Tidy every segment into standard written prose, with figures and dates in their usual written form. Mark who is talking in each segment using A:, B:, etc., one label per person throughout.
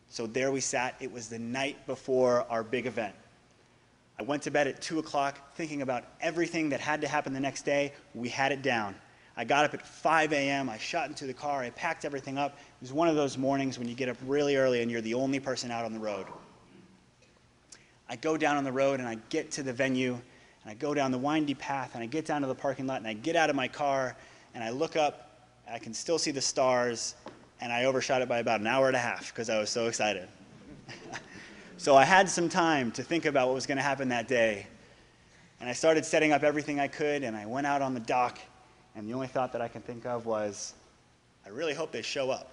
A: So there we sat. It was the night before our big event. I went to bed at 2 o'clock thinking about everything that had to happen the next day. We had it down. I got up at 5 a.m. I shot into the car. I packed everything up. It was one of those mornings when you get up really early and you're the only person out on the road. I go down on the road and I get to the venue and I go down the windy path and I get down to the parking lot and I get out of my car and I look up and I can still see the stars, and I overshot it by about an hour and a half because I was so excited. So I had some time to think about what was going to happen that day, and I started setting up everything I could, and I went out on the dock, and the only thought that I can think of was, I really hope they show up.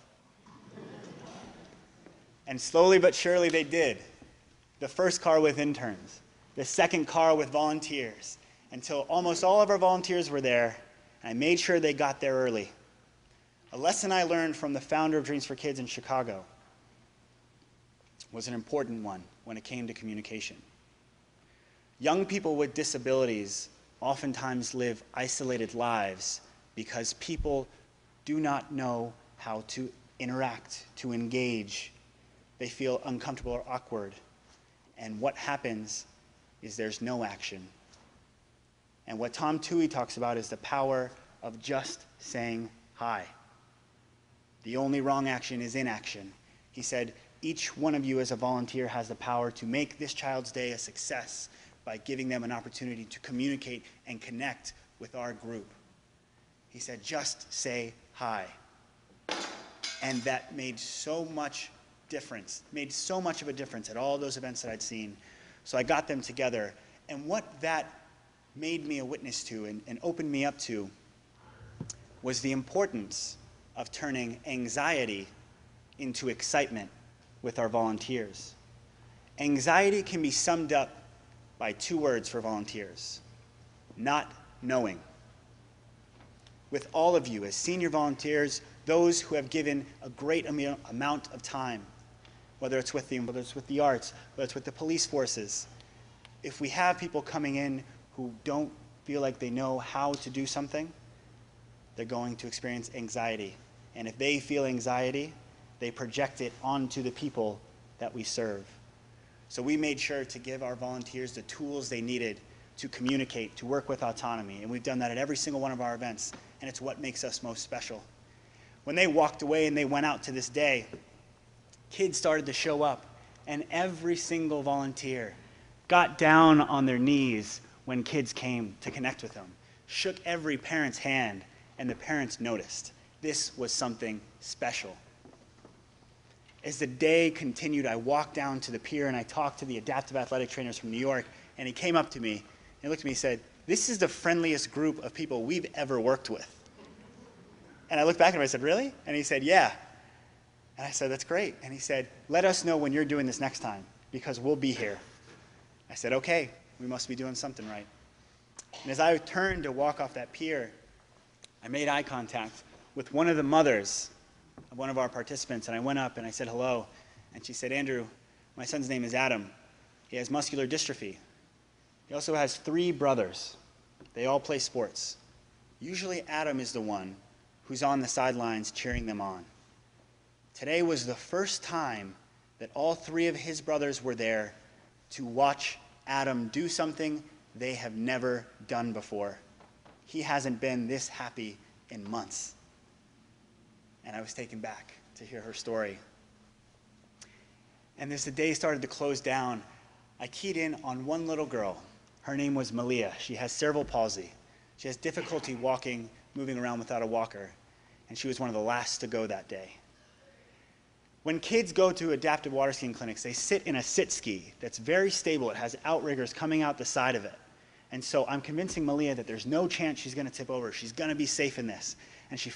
A: And slowly but surely they did. The first car with interns, the second car with volunteers, until almost all of our volunteers were there, and I made sure they got there early. A lesson I learned from the founder of Dreams for Kids in Chicago was an important one when it came to communication. Young people with disabilities oftentimes live isolated lives because people do not know how to interact, to engage. They feel uncomfortable or awkward. And what happens is there's no action. And what Tom Toohey talks about is the power of just saying hi. The only wrong action is inaction. He said, each one of you as a volunteer has the power to make this child's day a success by giving them an opportunity to communicate and connect with our group. He said, just say hi. And that made so much of a difference at all those events that I'd seen. So I got them together. And what that made me a witness to and opened me up to was the importance of turning anxiety into excitement with our volunteers. Anxiety can be summed up by 2 words for volunteers: not knowing. With all of you as senior volunteers, those who have given a great amount of time, whether it's with the arts, whether it's with the police forces, if we have people coming in who don't feel like they know how to do something, they're going to experience anxiety. And if they feel anxiety, they project it onto the people that we serve. So we made sure to give our volunteers the tools they needed to communicate, to work with autonomy. And we've done that at every single one of our events. And it's what makes us most special. When they walked away and they went out to this day, kids started to show up. And every single volunteer got down on their knees when kids came to connect with them, shook every parent's hand, and the parents noticed. This was something special. As the day continued, I walked down to the pier and I talked to the adaptive athletic trainers from New York, and he came up to me and looked at me and said, "This is the friendliest group of people we've ever worked with." And I looked back at him and I said, "Really?" And he said, "Yeah." And I said, "That's great." And he said, "Let us know when you're doing this next time, because we'll be here." I said, "Okay, we must be doing something right." And as I turned to walk off that pier, I made eye contact with one of the mothers of one of our participants, and I went up and I said hello, and she said, "Andrew, my son's name is Adam. He has muscular dystrophy. He also has 3 brothers. They all play sports. Usually Adam is the one who's on the sidelines cheering them on. Today was the first time that all 3 of his brothers were there to watch Adam do something they have never done before. He hasn't been this happy in months." And I was taken back to hear her story. And as the day started to close down, I keyed in on one little girl. Her name was Malia. She has cerebral palsy. She has difficulty walking, moving around without a walker. And she was one of the last to go that day. When kids go to adaptive water skiing clinics, they sit in a sit ski that's very stable. It has outriggers coming out the side of it. And so I'm convincing Malia that there's no chance she's going to tip over. She's going to be safe in this. And she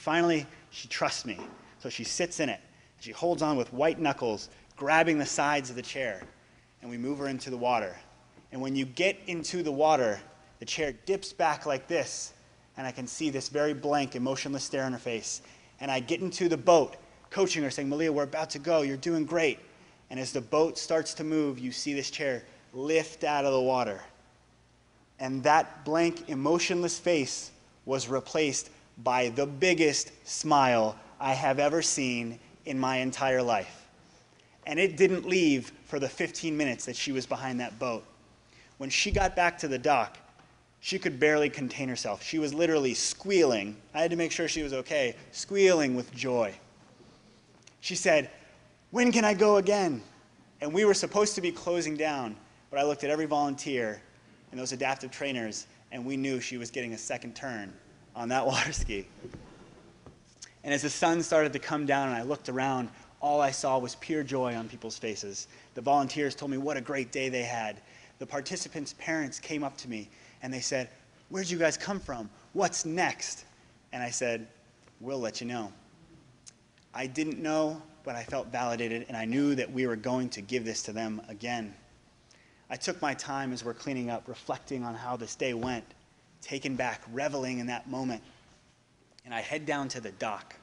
A: trusts me. So she sits in it. She holds on with white knuckles, grabbing the sides of the chair. And we move her into the water. And when you get into the water, the chair dips back like this. And I can see this very blank, emotionless stare on her face. And I get into the boat, coaching her, saying, "Malia, we're about to go. You're doing great." And as the boat starts to move, you see this chair lift out of the water. And that blank, emotionless face was replaced by the biggest smile I have ever seen in my entire life. and it didn't leave for the 15 minutes that she was behind that boat. When she got back to the dock, she could barely contain herself. She was literally squealing. I had to make sure she was okay, squealing with joy. She said, "When can I go again?" And we were supposed to be closing down, but I looked at every volunteer and those adaptive trainers, and we knew she was getting a second turn on that water ski. And as the sun started to come down and I looked around, all I saw was pure joy on people's faces. The volunteers told me what a great day they had. The participants' parents came up to me and they said, "Where'd you guys come from? What's next?" And I said, "We'll let you know." I didn't know, but I felt validated, and I knew that we were going to give this to them again. I took my time as we're cleaning up, reflecting on how this day went, taken back, reveling in that moment. And I head down to the dock,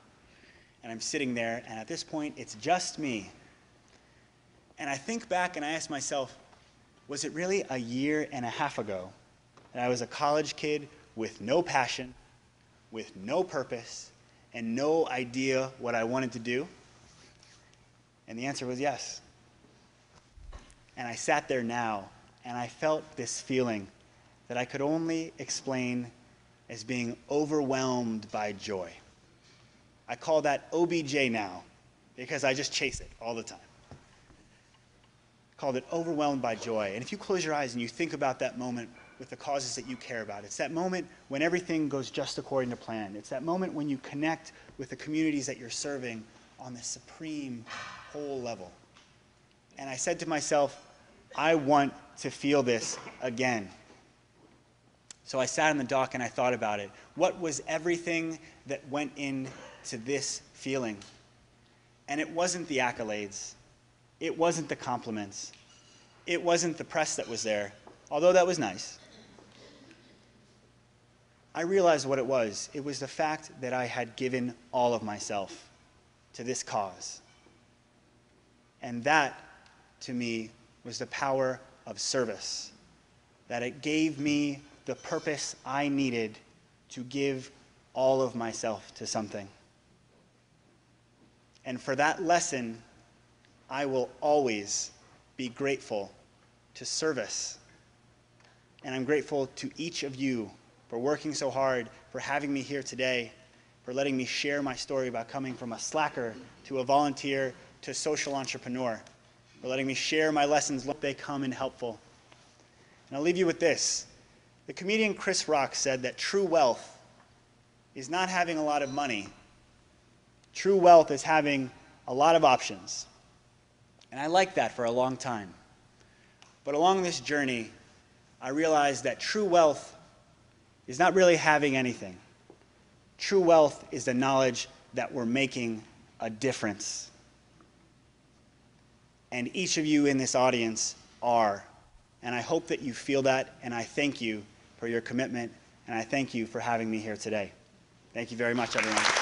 A: and I'm sitting there, and at this point, it's just me. And I think back and I ask myself, was it really a year and a half ago that I was a college kid with no passion, with no purpose, and no idea what I wanted to do? And the answer was yes. And I sat there now, and I felt this feeling that I could only explain as being overwhelmed by joy. I call that OBJ now, because I just chase it all the time. Called it overwhelmed by joy. And if you close your eyes and you think about that moment with the causes that you care about, it's that moment when everything goes just according to plan. It's that moment when you connect with the communities that you're serving on the supreme whole level. And I said to myself, I want to feel this again. So I sat on the dock and I thought about it. What was everything that went into this feeling? And it wasn't the accolades. It wasn't the compliments. It wasn't the press that was there, although that was nice. I realized what it was. It was the fact that I had given all of myself to this cause. And that, to me, was the power of service. That it gave me the purpose I needed to give all of myself to something. And for that lesson, I will always be grateful to service. And I'm grateful to each of you for working so hard, for having me here today, for letting me share my story about coming from a slacker to a volunteer to a social entrepreneur, for letting me share my lessons, hope they come in helpful. And I'll leave you with this. The comedian Chris Rock said that true wealth is not having a lot of money. True wealth is having a lot of options. And I liked that for a long time. But along this journey, I realized that true wealth is not really having anything. True wealth is the knowledge that we're making a difference. And each of you in this audience are. And I hope that you feel that, and I thank you for your commitment, and I thank you for having me here today. Thank you very much, everyone.